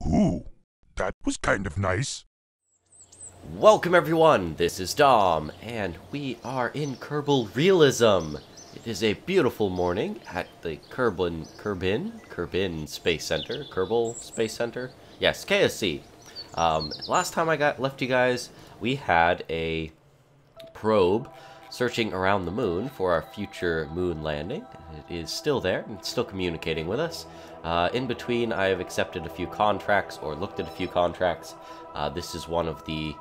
Ooh, that was kind of nice. Welcome everyone, this is Dom, and we are in Kerbal Realism. It is a beautiful morning at the Kerbin Space Center. Kerbal Space Center? Yes, KSC. Last time I left you guys, we had a probe searching around the moon for our future moon landing. It is still there, and still communicating with us. In between, I have accepted a few contracts, or looked at a few contracts. This is one of the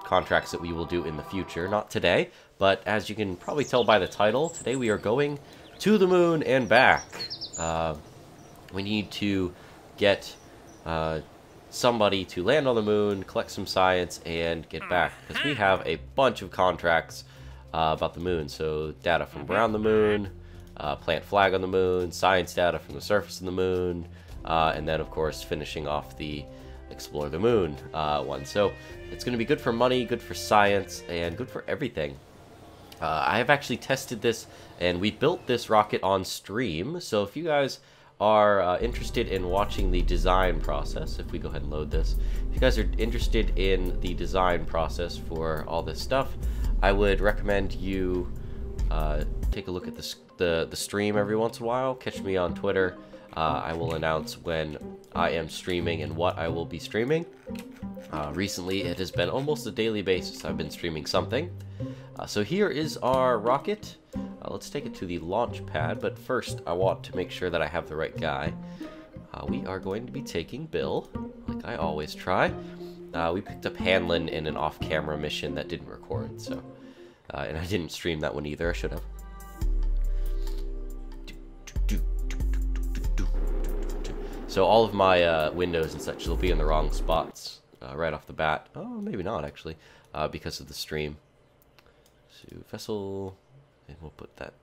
contracts that we will do in the future. Not today, but as you can probably tell by the title, today we are going to the moon and back. We need to get somebody to land on the moon, collect some science, and get back. Because we have a bunch of contracts about the moon. So data from around the moon, plant flag on the moon, science data from the surface of the moon, and then of course finishing off the explore the moon one. So it's going to be good for money, good for science, and good for everything. I have actually tested this, and we built this rocket on stream. So if you guys are interested in watching the design process, if we go ahead and load this, if you guys are interested in the design process for all this stuff, I would recommend you take a look at the stream every once in a while. Catch me on Twitter. I will announce when I am streaming and what I will be streaming. Recently, it has been almost a daily basis. I've been streaming something. So here is our rocket. Let's take it to the launch pad, but first I want to make sure that I have the right guy. We are going to be taking Bill, like I always try. We picked up Hanlon in an off-camera mission that didn't record, so... and I didn't stream that one either, I should have. So all of my windows and such will be in the wrong spots right off the bat. Oh, maybe not, actually, because of the stream. So vessel, and we'll put that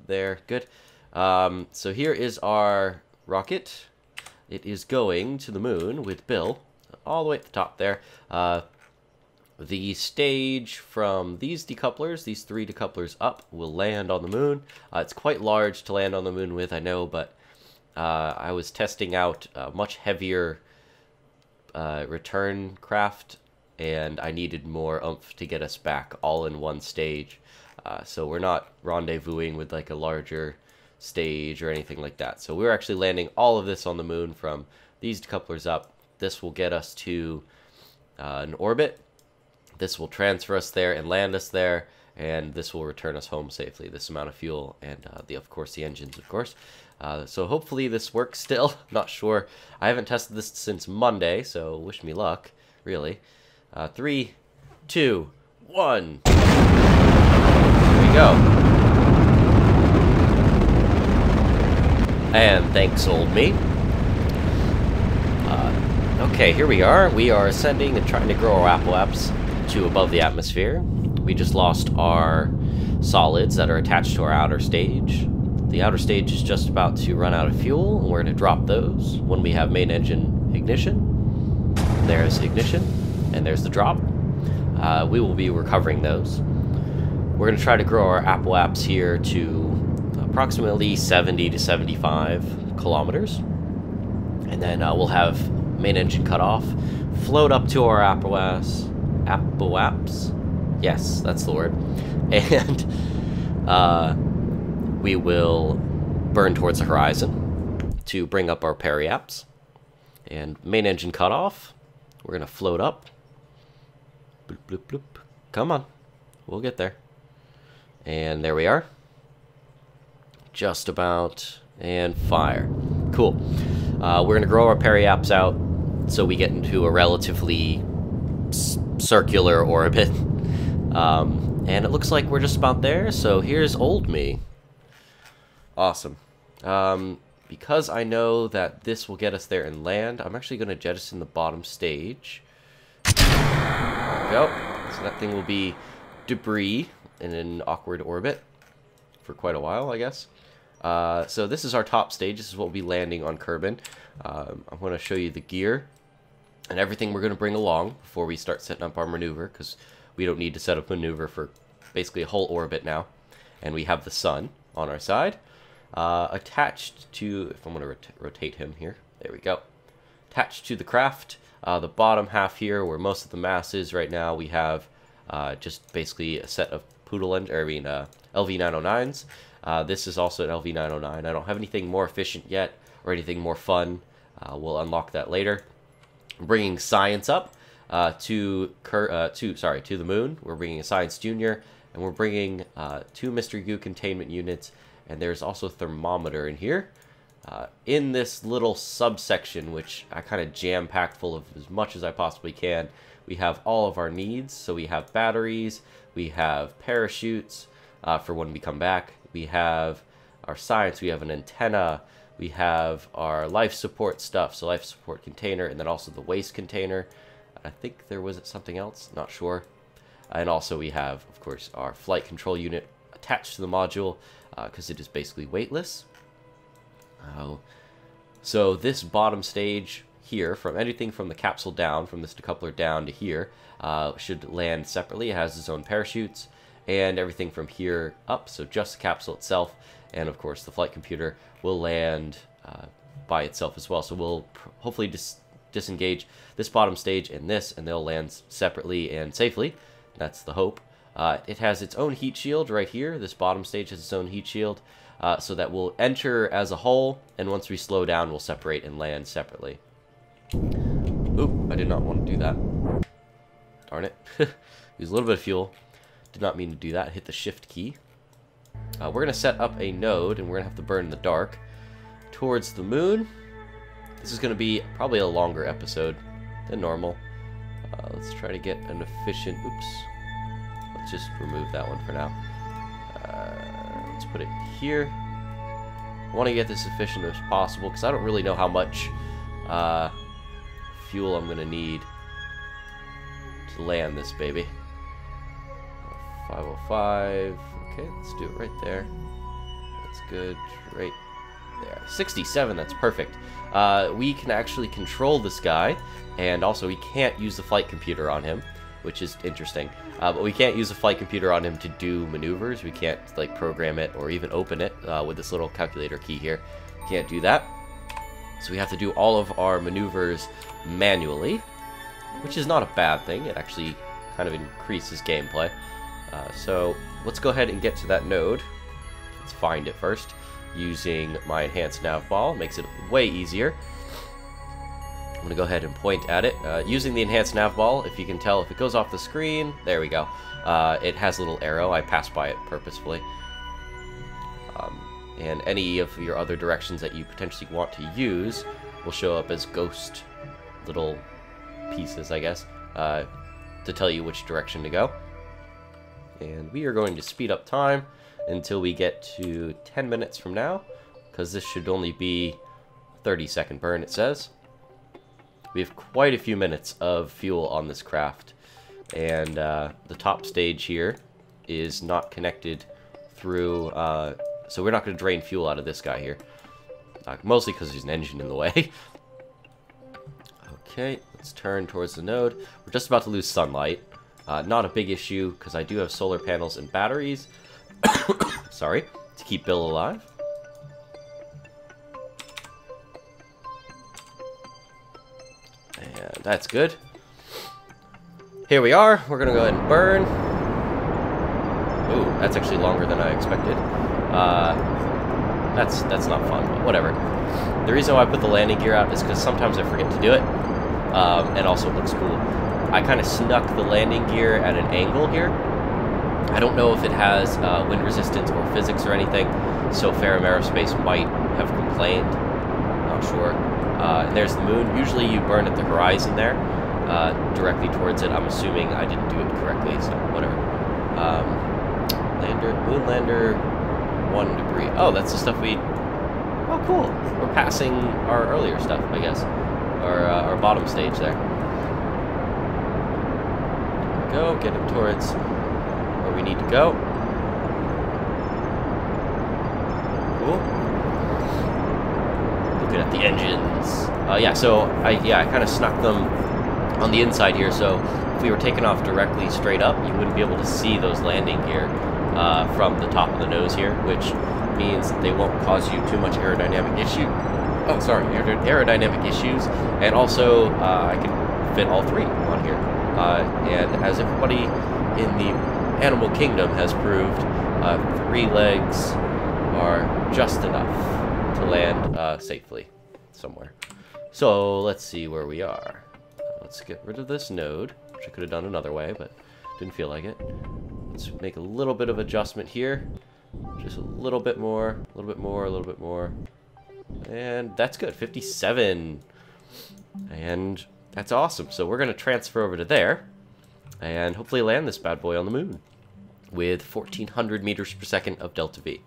there. Good. So here is our rocket. It is going to the moon with Bill, all the way at the top there. The stage from these decouplers, these 3 decouplers up, will land on the moon. It's quite large to land on the moon with, I know, but I was testing out a much heavier return craft, and I needed more oomph to get us back all in one stage. So we're not rendezvousing with like a larger stage or anything like that. So we're actually landing all of this on the moon from these decouplers up. This will get us to an orbit. This will transfer us there and land us there, and this will return us home safely. This amount of fuel and of course the engines, of course. So hopefully this works still. Not sure. I haven't tested this since Monday, so wish me luck, really. 3, 2, 1. Here we go. And thanks, old me. Okay, here we are. We are ascending and trying to grow our apple apps to above the atmosphere. We just lost our solids that are attached to our outer stage. The outer stage is just about to run out of fuel, and we're going to drop those when we have main engine ignition. There's ignition, and there's the drop. We will be recovering those. We're going to try to grow our apple apps here to approximately 70 to 75 kilometers. And then we'll have main engine cut off, float up to our apple apps. Yes, that's the word. And we will burn towards the horizon to bring up our periaps. And main engine cut off. We're going to float up. Bloop, bloop, bloop. Come on. We'll get there. And there we are. Just about. And fire. Cool. We're going to grow our periaps out so we get into a relatively circular orbit. And it looks like we're just about there. So here's old me. Awesome. Because I know that this will get us there and land, I'm actually going to jettison the bottom stage. There we go. So that thing will be debris in an awkward orbit for quite a while, I guess. So this is our top stage. This is what we'll be landing on Kerbin. I'm going to show you the gear and everything we're going to bring along before we start setting up our maneuver, because we don't need to set up maneuver for basically a whole orbit now. And we have the sun on our side. Attached to, if I'm going to rotate him here, there we go. attached to the craft. The bottom half here, where most of the mass is right now, we have just basically a set of LV909s. This is also an LV909. I don't have anything more efficient yet or anything more fun. We'll unlock that later. I'm bringing science up to the moon. We're bringing a science junior, and we're bringing 2 mystery goo containment units, and there's also a thermometer in here. In this little subsection, which I kind of jam-packed full of as much as I possibly can, we have all of our needs. So we have batteries, we have parachutes for when we come back, we have our science, we have an antenna, we have our life support stuff, so life support container, and then also the waste container. I think there was something else, not sure. And also we have, of course, our flight control unit attached to the module, because it is basically weightless. So this bottom stage here, from anything from the capsule down, from this decoupler down to here, should land separately. It has its own parachutes, and everything from here up, so just the capsule itself, and of course the flight computer will land by itself as well. So we'll hopefully disengage this bottom stage and this, and they'll land separately and safely. That's the hope. It has its own heat shield right here. This bottom stage has its own heat shield, so that we'll enter as a whole, and once we slow down, we'll separate and land separately. Oop, I did not want to do that. Darn it. Use a little bit of fuel. Did not mean to do that. Hit the shift key. We're going to set up a node, and we're going to have to burn in the dark towards the moon. This is going to be probably a longer episode than normal. Let's try to get an efficient... Oops. Let's just remove that one for now. Let's put it here. I want to get this efficient as possible, because I don't really know how much fuel I'm going to need to land this baby. 505. Okay, let's do it right there. That's good. Right there. 67, that's perfect. We can actually control this guy, and also we can't use the flight computer on him, which is interesting. But we can't use the flight computer on him to do maneuvers. We can't like program it or even open it with this little calculator key here. Can't do that. So we have to do all of our maneuvers manually, which is not a bad thing. It actually kind of increases gameplay. So let's go ahead and get to that node. Let's find it first. Using my enhanced nav ball makes it way easier. I'm going to go ahead and point at it. Using the enhanced nav ball, if you can tell, if it goes off the screen, there we go. It has a little arrow. I passed by it purposefully. And any of your other directions that you potentially want to use will show up as ghost little pieces, I guess, to tell you which direction to go. And we are going to speed up time until we get to 10 minutes from now, because this should only be a 30-second burn, it says. We have quite a few minutes of fuel on this craft, and the top stage here is not connected through, so we're not going to drain fuel out of this guy here, mostly because there's an engine in the way. Okay, let's turn towards the node. We're just about to lose sunlight. Not a big issue, because I do have solar panels and batteries, sorry, to keep Bill alive. And that's good. Here we are. We're gonna go ahead and burn. Ooh, that's actually longer than I expected. That's not fun, but whatever. The reason why I put the landing gear out is because sometimes I forget to do it, and also it looks cool. I kind of snuck the landing gear at an angle here. I don't know if it has wind resistance or physics or anything, so Ferrum Aerospace might have complained. Not sure. And there's the moon. Usually you burn at the horizon there, directly towards it. I'm assuming I didn't do it correctly, so whatever. Moon lander, 1 debris. Oh, that's the stuff we... Oh, cool. We're passing our earlier stuff, I guess. Our bottom stage there. Go, get him towards where we need to go. Cool. Looking at the engines. Yeah, so I kind of snuck them on the inside here, so if we were taking off directly straight up, you wouldn't be able to see those landing gear from the top of the nose here, which means that they won't cause you too much aerodynamic issue. Oh, sorry, aerodynamic issues, and also I can fit all three on here. And as everybody in the animal kingdom has proved, 3 legs are just enough to land safely somewhere. So let's see where we are. Let's get rid of this node, which I could have done another way, but didn't feel like it. Let's make a little bit of adjustment here. Just a little bit more, a little bit more, a little bit more. And that's good, 57. And that's awesome. So we're going to transfer over to there and hopefully land this bad boy on the moon with 1400 meters per second of delta V.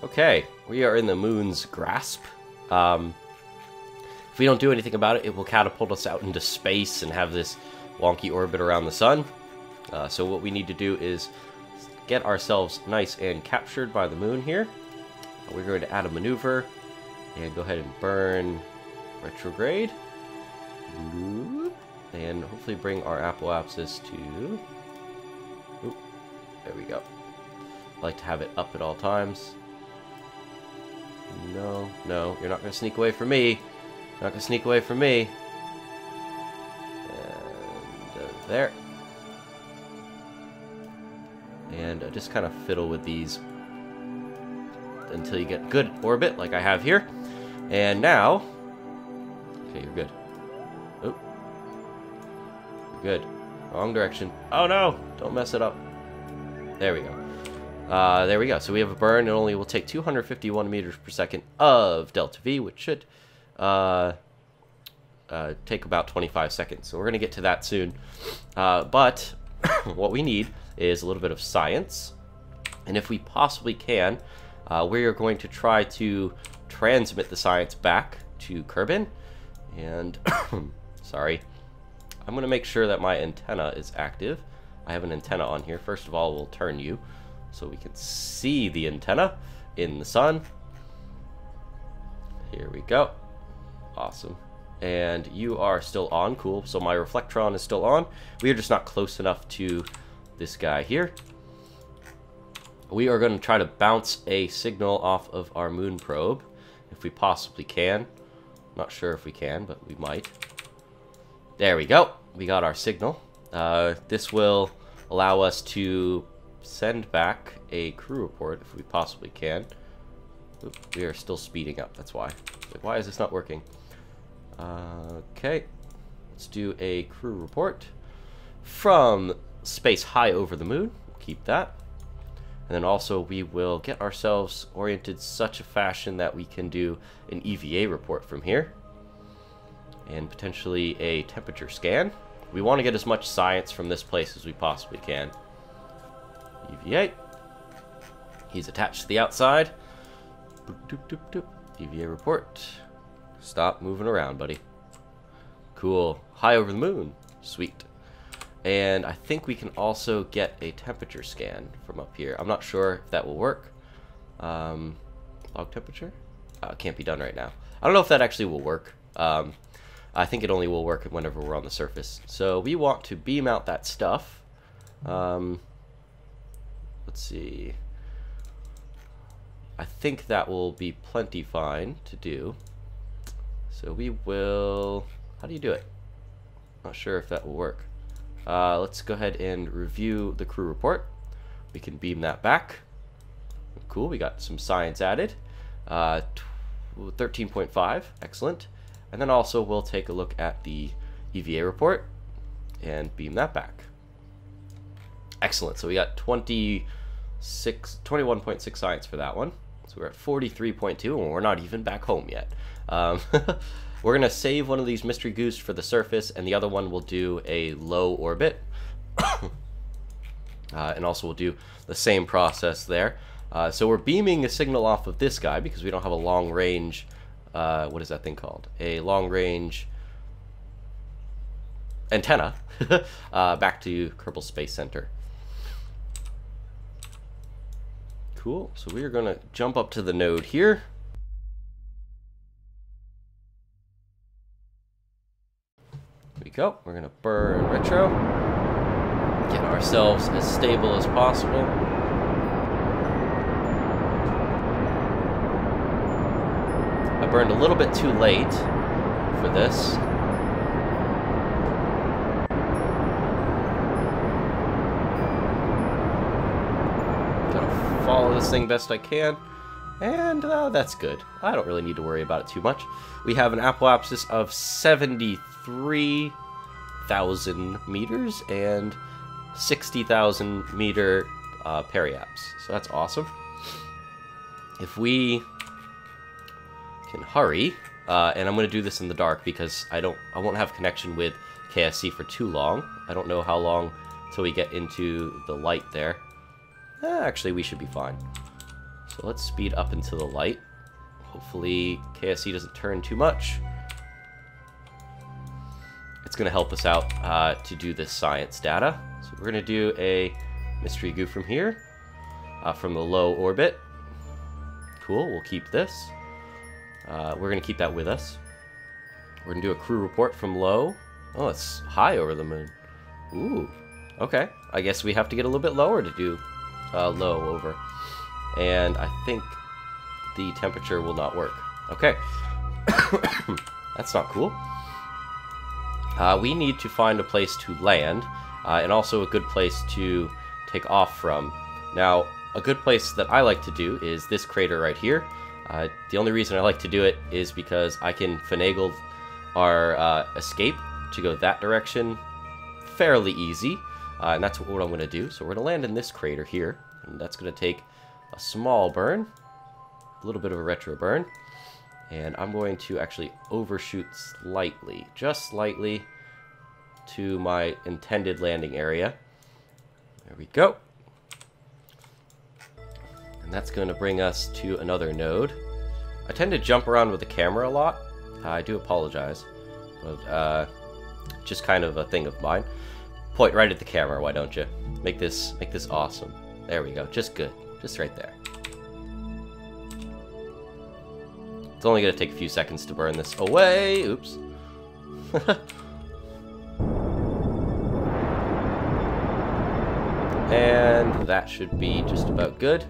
Okay, we are in the moon's grasp. If we don't do anything about it, it will catapult us out into space and have this wonky orbit around the sun. So what we need to do is get ourselves nice and captured by the moon here. We're going to add a maneuver and go ahead and burn retrograde. And hopefully bring our apoapsis to... Oop, there we go. I like to have it up at all times. No, no, you're not going to sneak away from me. You're not going to sneak away from me. And there. And just kind of fiddle with these until you get good orbit, like I have here. And now... Okay, you're good. Oh. You're good. Wrong direction. Oh no! Don't mess it up. There we go. There we go. So we have a burn. It only will take 251 meters per second of delta V, which should take about 25 seconds. So we're going to get to that soon. But what we need is a little bit of science. And if we possibly can, we are going to try to transmit the science back to Kerbin. And, sorry, I'm going to make sure that my antenna is active. I have an antenna on here. First of all, we'll turn you so we can see the antenna in the sun. Here we go. Awesome. And you are still on. Cool. So my reflectron is still on. We are just not close enough to this guy here. We are going to try to bounce a signal off of our moon probe if we possibly can. Not sure if we can, but we might. There we go. We got our signal. This will allow us to send back a crew report if we possibly can. Oop, we are still speeding up, that's why. Like, why is this not working? Okay, let's do a crew report from space high over the moon. Keep that. And then also we will get ourselves oriented such a fashion that we can do an EVA report from here. And potentially a temperature scan. We want to get as much science from this place as we possibly can. EVA. He's attached to the outside. Boop, doop, doop, doop. EVA report. Stop moving around, buddy. Cool. High over the moon. Sweet. And I think we can also get a temperature scan from up here. I'm not sure if that will work. Log temperature? Can't be done right now. I don't know if that actually will work. I think it only will work whenever we're on the surface. So we want to beam out that stuff. Let's see. I think that will be plenty fine to do. So we will... How do you do it? Not sure if that will work. Let's go ahead and review the crew report. We can beam that back. Cool, we got some science added. 13.5, excellent. And then also we'll take a look at the EVA report and beam that back. Excellent, so we got 21.6 science for that one. So we're at 43.2 and we're not even back home yet. We're going to save one of these mystery goose for the surface, and the other one will do a low orbit. And also we'll do the same process there. So we're beaming a signal off of this guy because we don't have a long range, what is that thing called? A long range antenna back to Kerbal Space Center. Cool, so we are going to jump up to the node here. There we go. We're going to burn retro. Get ourselves as stable as possible. I burned a little bit too late for this. Gotta follow this thing best I can. And that's good. I don't really need to worry about it too much. We have an apoapsis of 73,000 meters and 60,000 meter periaps. So that's awesome. If we can hurry, and I'm going to do this in the dark because I won't have connection with KSC for too long. I don't know how long till we get into the light there. Actually, we should be fine. So let's speed up into the light. Hopefully KSC doesn't turn too much. It's going to help us out to do this science data. So we're going to do a mystery goo from here, from the low orbit. Cool, we'll keep this. We're going to keep that with us. We're going to do a crew report from low. Oh, it's high over the moon. Ooh, okay. I guess we have to get a little bit lower to do low over. And I think the temperature will not work. Okay. That's not cool. We need to find a place to land, and also a good place to take off from. Now, a good place that I like to do is this crater right here. The only reason I like to do it is because I can finagle our escape to go that direction fairly easy, and that's what I'm going to do. So we're going to land in this crater here, and that's going to take a small burn, a little bit of a retro burn, and I'm going to actually overshoot slightly, just slightly, to my intended landing area. There we go. And that's going to bring us to another node. I tend to jump around with the camera a lot. I do apologize, but just kind of a thing of mine. Point right at the camera, why don't you? Make this awesome. There we go, just good. Just right there. It's only going to take a few seconds to burn this away. Oops. And that should be just about good.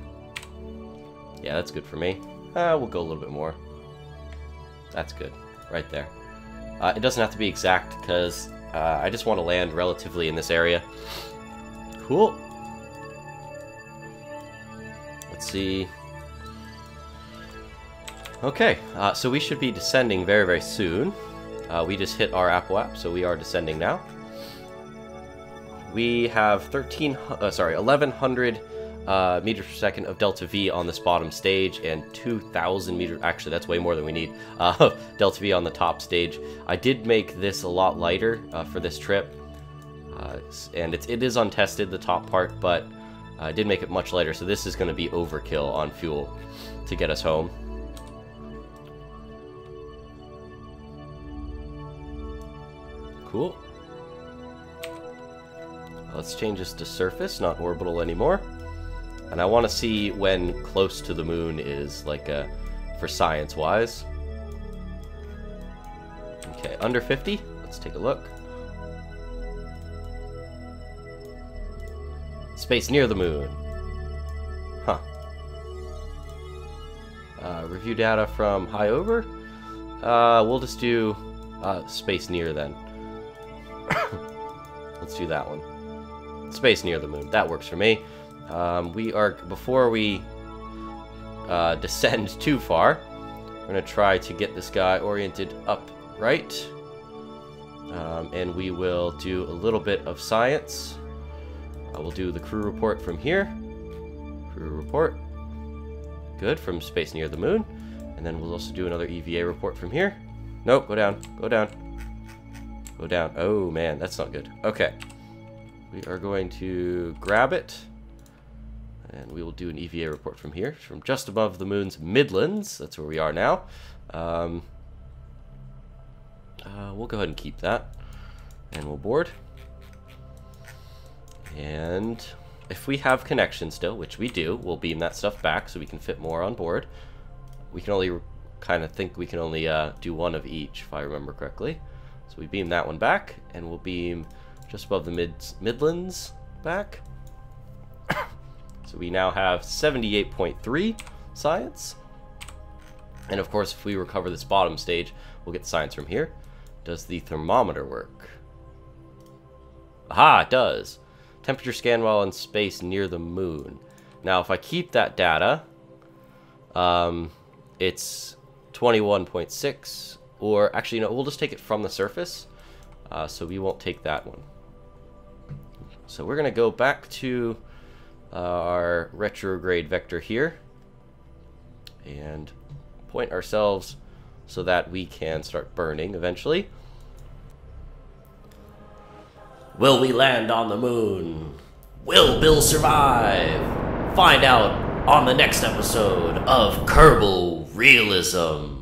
Yeah, that's good for me. We'll go a little bit more. That's good. Right there. It doesn't have to be exact because I just want to land relatively in this area. Cool. See. Okay, so we should be descending very, very soon. We just hit our apoap, so we are descending now. We have 1,100 meters per second of delta V on this bottom stage, and 2,000 meters. Actually, that's way more than we need. Delta V on the top stage. I did make this a lot lighter for this trip, and it is untested, the top part, but I did make it much lighter, so this is going to be overkill on fuel to get us home. Cool. Let's change this to surface, not orbital anymore. And I want to see when close to the moon is, like, for science-wise. Okay, under 50. Let's take a look. Space near the moon. Huh. Review data from high over. We'll just do space near then. Let's do that one. Space near the moon. That works for me. Before we descend too far, we're going to try to get this guy oriented upright. And we will do a little bit of science. We'll do the crew report from here. Crew report. Good, from space near the moon. And then we'll also do another EVA report from here. Nope, go down, go down. Go down. Oh man, that's not good. Okay. We are going to grab it. And we will do an EVA report from here, from just above the moon's midlands. That's where we are now. We'll go ahead and keep that. And we'll board. And if we have connection still, which we do, we'll beam that stuff back so we can fit more on board. We can only kind of think we can only do one of each, if I remember correctly. So we beam that one back, and we'll beam just above the Midlands back. So we now have 78.3 science. And of course, if we recover this bottom stage, we'll get science from here. Does the thermometer work? Aha, it does. Temperature scan while in space near the moon. Now, if I keep that data, it's 21.6. Or actually, no, we'll just take it from the surface. So we won't take that one. So we're going to go back to our retrograde vector here. And point ourselves so that we can start burning eventually. Will we land on the moon? Will Bill survive? Find out on the next episode of Kerbal Realism.